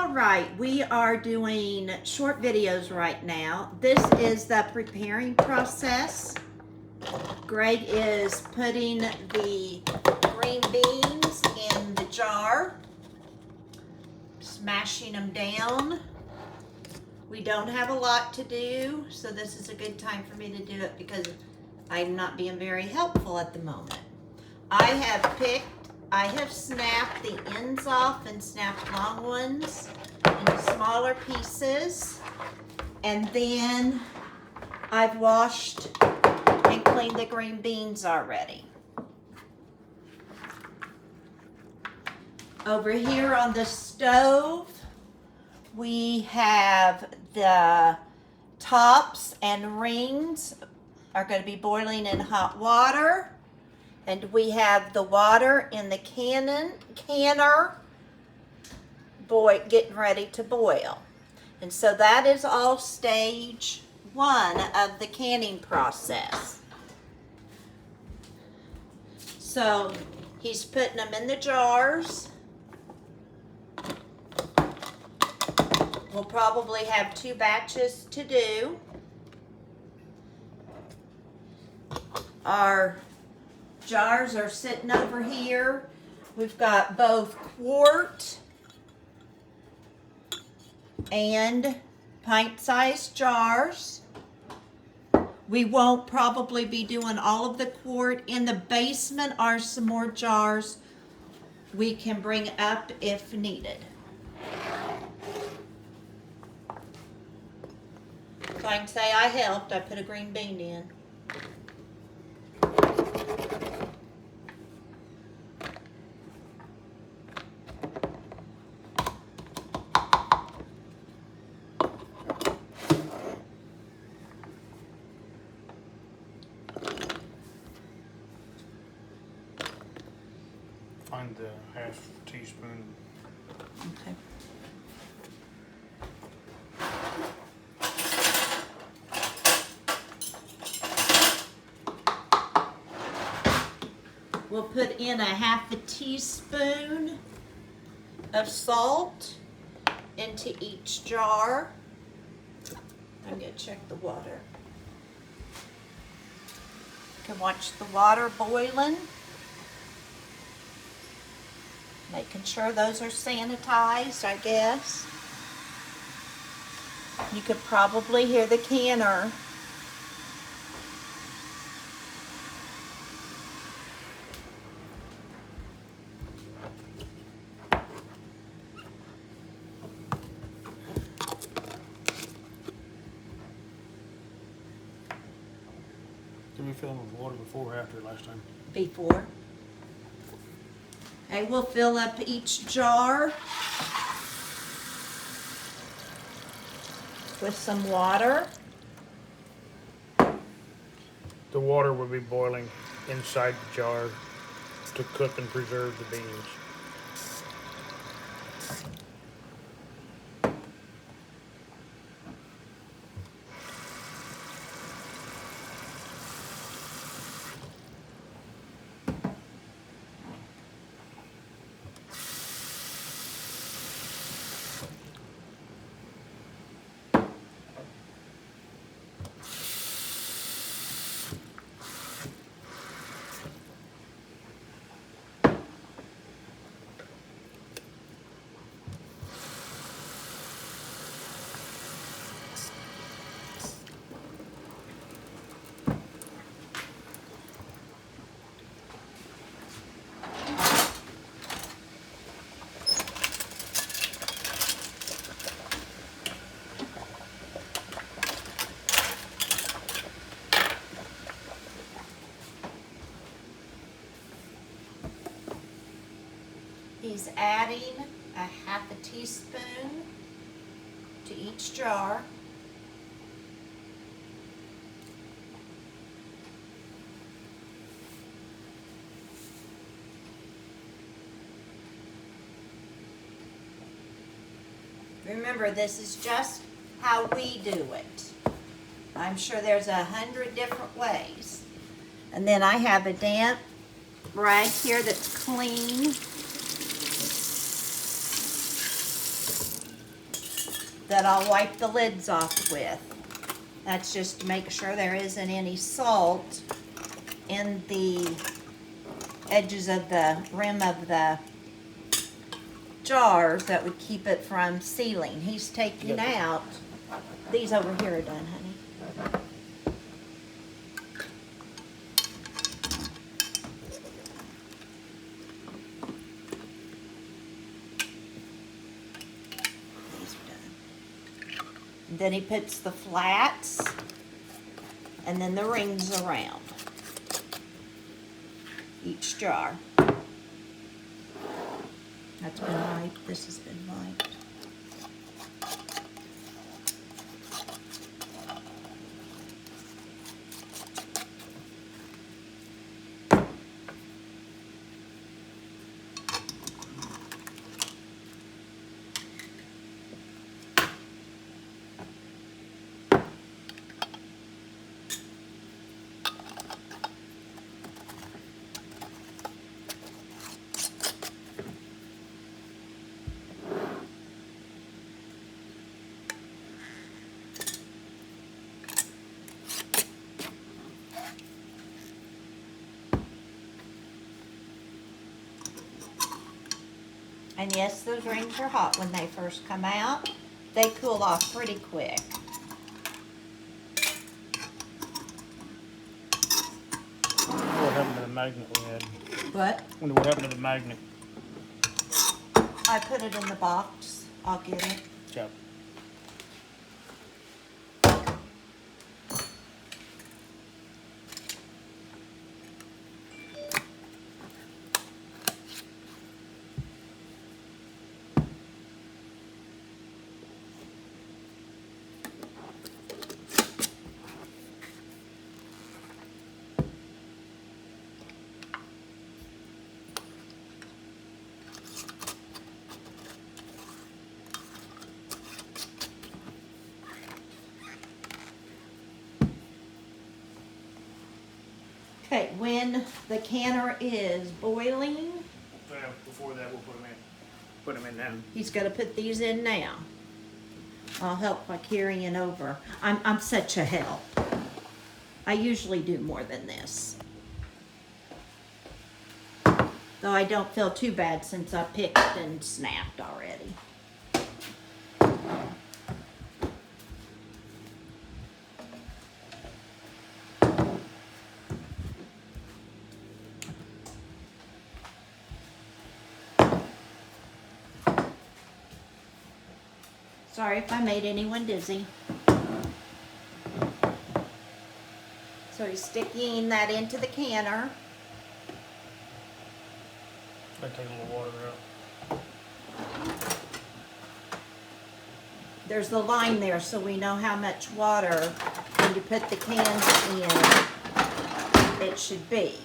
All right, we are doing short videos right now. This is the preparing process. Greg is putting the green beans in the jar, smashing them down. We don't have a lot to do, so this is a good time for me to do it because I'm not being very helpful at the moment. I have snapped the ends off and snapped long ones into smaller pieces. And then I've washed and cleaned the green beans already. Over here on the stove, we have the tops and rings are going to be boiling in hot water. And we have the water in the canner getting ready to boil. And so that is all stage one of the canning process. So he's putting them in the jars. We'll probably have 2 batches to do. Our jars are sitting over here. We've got both quart and pint-sized jars. We won't probably be doing all of the quart. In the basement are some more jars we can bring up if needed. So I can say I helped. I put a green bean in. Find the half teaspoon. Okay. We'll put in a half a teaspoon of salt into each jar. I'm going to check the water. You can watch the water boiling. Making sure those are sanitized, I guess. You could probably hear the canner. Did we fill them with water before or after last time? Before. Okay, we'll fill up each jar with some water. The water will be boiling inside the jar to cook and preserve the beans. He's adding a half a teaspoon to each jar. Remember, this is just how we do it. I'm sure there's 100 different ways. And then I have a damp rag here that's clean. that I'll wipe the lids off with. That's just to make sure there isn't any salt in the edges of the rim of the jars that would keep it from sealing. He's taking Yep. out, these over here are done, honey. These are done. And then he puts the flats and then the rings around each jar. That's been wiped. This has been wiped. And yes, those rings are hot when they first come out. They cool off pretty quick. What happened to the magnet we had? But Wonder what happened to the magnet. I put it in the box. I'll get it. Chop. Okay, when the canner is boiling, Well, before that, we'll put them in. Put them in now. he's gonna put these in now. I'll help by carrying over. I'm such a help. I usually do more than this. Though I don't feel too bad since I picked and snapped already. Sorry if I made anyone dizzy. So he's sticking that into the canner. I take a little water out. There's the line there so we know how much water when you put the cans in it should be.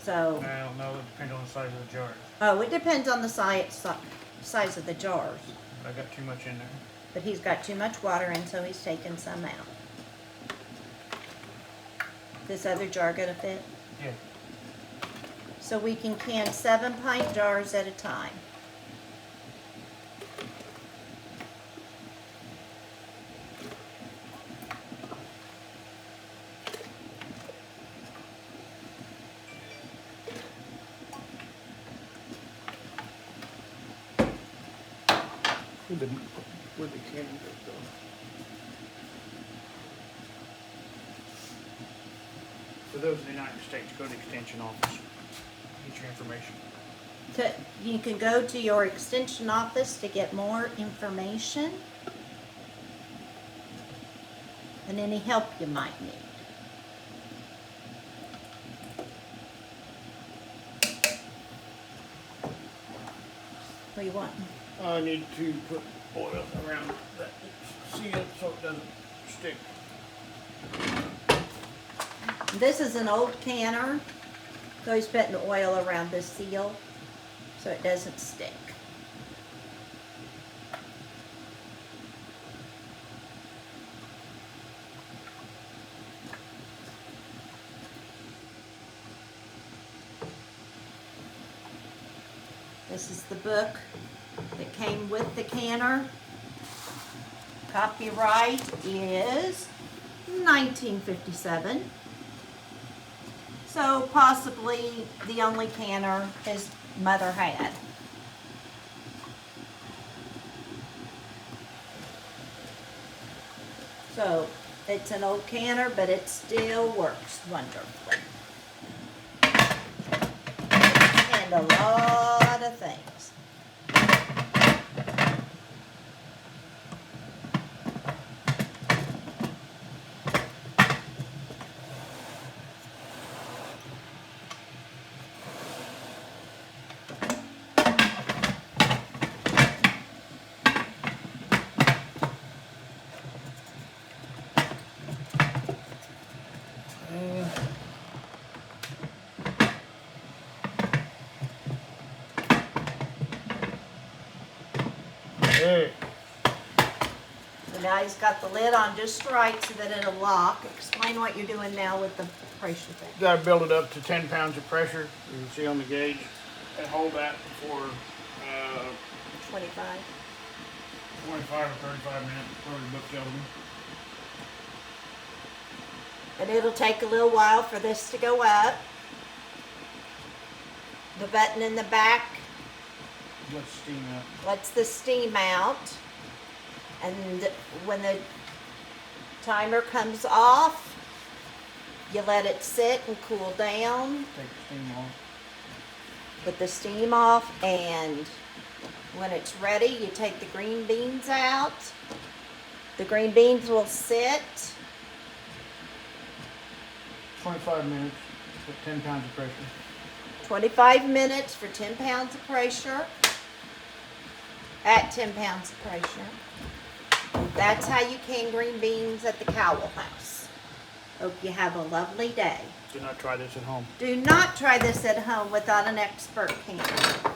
So, I don't know. It depends on the size of the jars. oh, it depends on the size of the jars. I got too much in there. But he's got too much water in, so he's taking some out. This other jar gonna fit? Yeah. So we can can 7-pint jars at a time. Where'd the cannon go? For those in the United States, go to the extension office. Get your information. You can go to your extension office to get more information and any help you might need. What do you want? I need to put oil around that seal so it doesn't stick. This is an old canner, so he's putting oil around this seal so it doesn't stick. This is the book that came with the canner. Copyright is 1957. So possibly the only canner his mother had. So it's an old canner, but it still works wonderfully. And a lot of things. Hey, So now he's got the lid on just right so that it'll lock. Explain what you're doing now with the pressure thing. got to build it up to 10 pounds of pressure. You can see on the gauge. And hold that for 25. 25 or 35 minutes. Probably the book tells me. And it'll take a little while for this to go up. The button in the back Let's steam up. lets the steam out. And when the timer comes off, you let it sit and cool down. Take the steam off. Put the steam off, and when it's ready, you take the green beans out. The green beans will sit. 25 minutes with 10 pounds of pressure. 25 minutes for 10 pounds of pressure. At 10 pounds of pressure. That's how you can green beans at the Cowell House. Hope you have a lovely day. Do not try this at home. Do not try this at home without an expert canner.